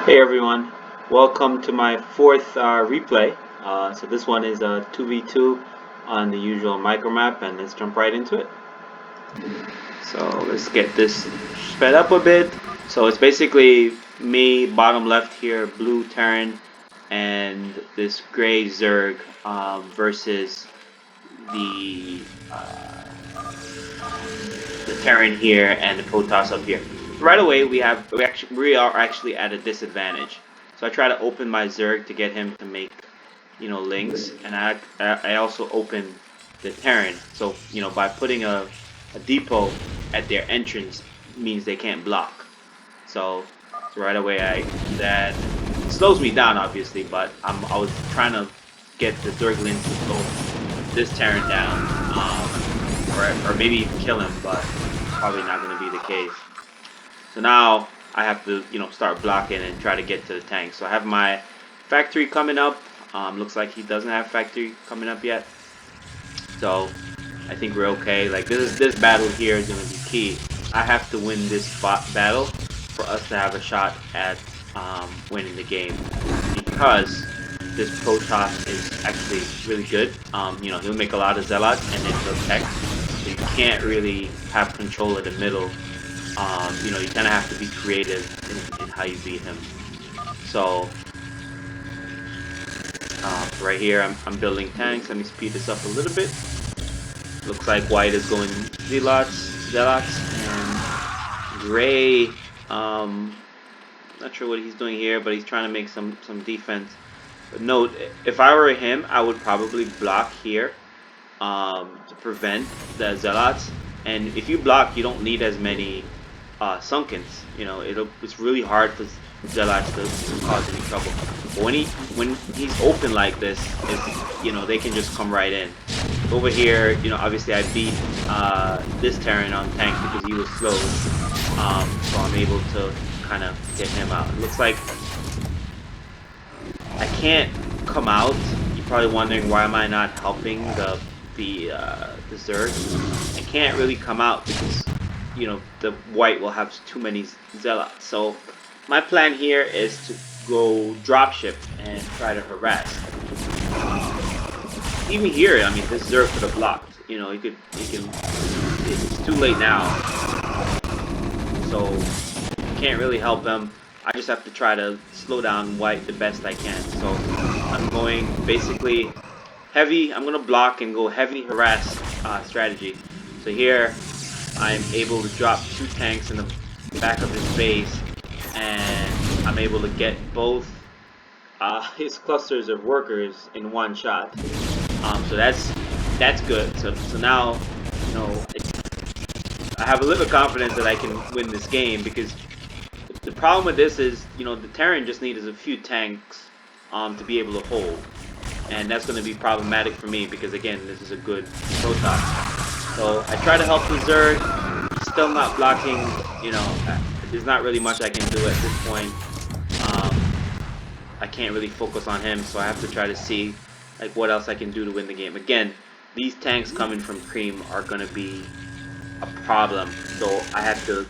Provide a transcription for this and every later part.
Hey everyone, welcome to my fourth replay. So this one is a 2v2 on the usual micro map, and let's jump right into it. So let's get this sped up a bit. So it's basically me, bottom left here, blue Terran, and this gray Zerg versus the Terran here and the Protoss up here. Right away we are actually at a disadvantage. So I try to open my Zerg to get him to make, links, and I also open the Terran. So by putting a depot at their entrance means they can't block. So right away that slows me down obviously, but I was trying to get the Zerglings to slow this Terran down, or maybe even kill him, but probably not going to be the case. So now I have to, start blocking and try to get to the tank. So I have my factory coming up. Looks like he doesn't have factory coming up yet. So I think we're okay. Like this battle here is going to be key. I have to win this battle for us to have a shot at winning the game, because this Protoss is actually really good. He'll make a lot of zealots and then he'll tech. So you can't really have control of the middle. You kind of have to be creative in how you beat him. So right here, I'm building tanks. Let me speed this up a little bit. Looks like white is going zealots, and gray. Not sure what he's doing here, but he's trying to make some defense. But note, if I were him, I would probably block here to prevent the zealots. And if you block, you don't need as many sunkens. It's really hard for zealots to cause any trouble. But when he's open like this, they can just come right in. Over here, obviously I beat this Terran on tank because he was slow, so I'm able to kind of get him out. It looks like I can't come out. You're probably wondering, why am I not helping the Zerg? I can't really come out because the white will have too many zealots. So my plan here is to go dropship and try to harass. Even here, I mean, this Zerg could have blocked. He can. It's too late now, so can't really help him. I just have to try to slow down white the best I can. So I'm going basically heavy. I'm gonna block and go heavy harass strategy. So here I'm able to drop 2 tanks in the back of his base, and I'm able to get both his clusters of workers in one shot. So that's good. So now I have a little confidence that I can win this game, because the problem with this is, the Terran just needs a few tanks to be able to hold. And that's going to be problematic for me because, again, this is a good Protoss. So I try to help the Zerg. Still not blocking. There's not really much I can do at this point. I can't really focus on him, so I have to try to see what else I can do to win the game. Again, these tanks coming from Cream are going to be a problem. So I have to,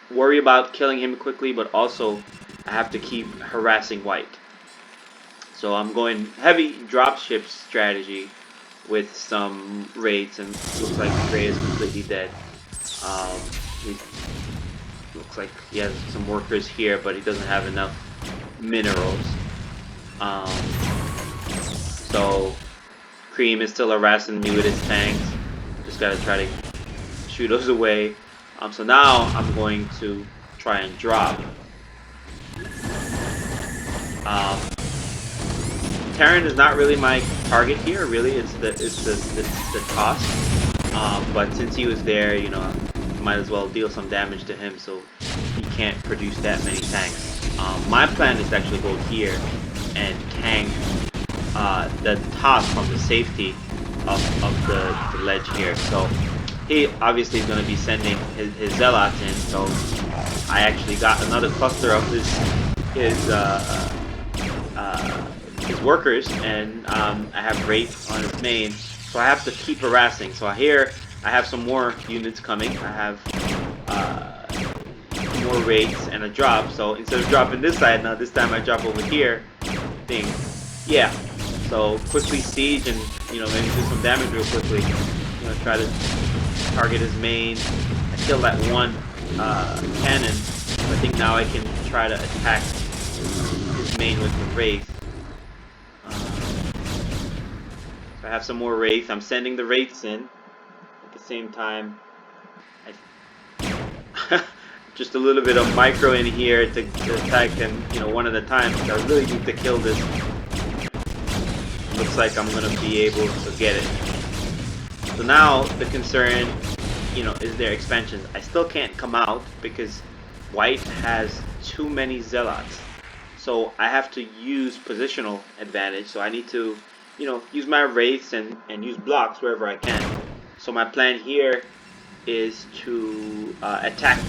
worry about killing him quickly, but also I have to keep harassing white. So I'm going heavy dropship strategy with some raids, and looks like Gray is completely dead. Looks like he has some workers here, but he doesn't have enough minerals. So Cream is still harassing me with his tanks. Just gotta try to shoot those away. So now I'm going to try and drop. Terran is not really my target here. Really, it's the cost. But since he was there, might as well deal some damage to him, so he can't produce that many tanks. My plan is to actually go here and tank the top from the safety of the ledge here. So he obviously is going to be sending his zealots in. So I actually got another cluster of his workers, and I have Wraith on his main, so I have to keep harassing. So here I have some more units coming. I have more wraiths and a drop. So instead of dropping this side, now this time I drop over here. Yeah. So quickly siege and maybe do some damage real quickly. Try to target his main. I killed that one cannon. I think now I can try to attack his main with the wraith. So I have some more wraith. I'm sending the wraiths in at the same time. Just a little bit of micro in here to attack them, one at a time. I really need to kill this. Looks like I'm gonna be able to get it. So now the concern, is their expansions. I still can't come out because white has too many zealots. So I have to use positional advantage. So I need to, use my wraiths and use blocks wherever I can. So my plan here is to attack,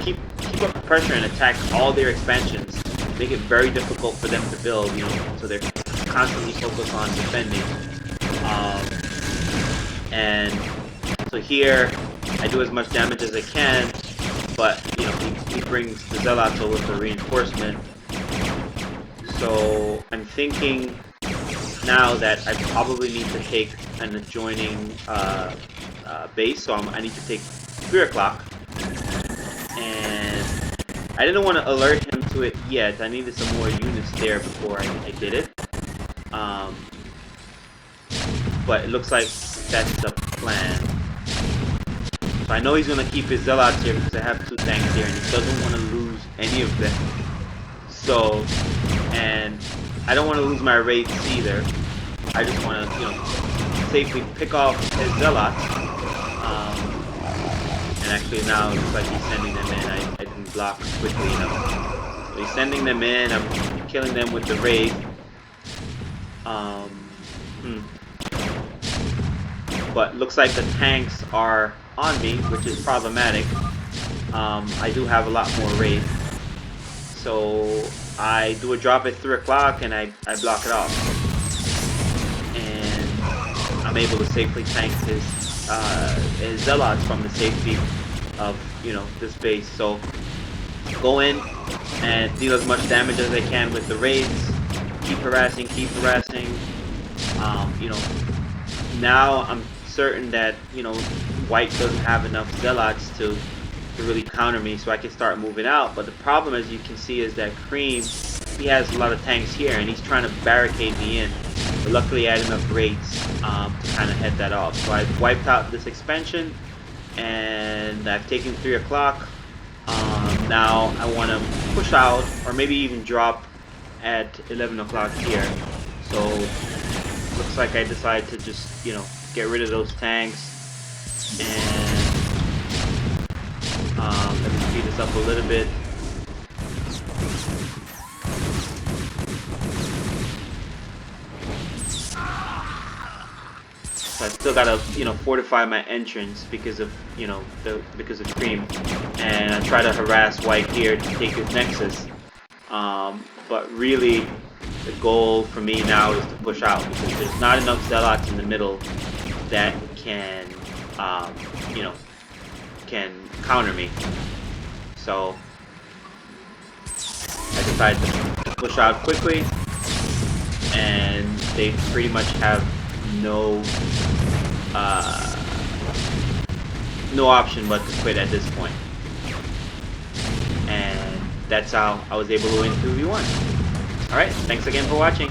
keep up the pressure and attack all their expansions. Make it very difficult for them to build, so they're constantly focused on defending. And so here I do as much damage as I can, but he brings the zealots over for reinforcement. So I'm thinking now that I probably need to take an adjoining base, so I need to take 3 o'clock. And I didn't want to alert him to it yet. I needed some more units there before I did it. But it looks like that's the plan. So I know he's going to keep his zealots here because I have 2 tanks here and he doesn't want to lose any of them. So, and I don't want to lose my wraiths either. I just want to, safely pick off his zealots. And actually now it looks like he's sending them in. I didn't block quickly enough. So he's sending them in. I'm killing them with the wraith. But looks like the tanks are on me, which is problematic. I do have a lot more wraith. So I do a drop at 3 o'clock and I block it off. And I'm able to safely tank his zealots from the safety of, this base. So go in and deal as much damage as I can with the wraiths. Keep harassing, now I'm certain that, white doesn't have enough zealots to really counter me, so I can start moving out. But the problem, as you can see, is that Cream, he has a lot of tanks here and he's trying to barricade me in. But luckily I had enough wraiths to kind of head that off. So I've wiped out this expansion and I've taken 3 o'clock. Now I want to push out or maybe even drop at 11 o'clock here. So looks like I decided to just, get rid of those tanks. And let me speed this up a little bit. So I still gotta, fortify my entrance because of, because of Cream, and I try to harass white here to take his nexus. But really, the goal for me now is to push out because there's not enough zealots in the middle that can, can counter me. So I decided to push out quickly, and they pretty much have no option but to quit at this point. And that's how I was able to win 2v1. Alright, thanks again for watching.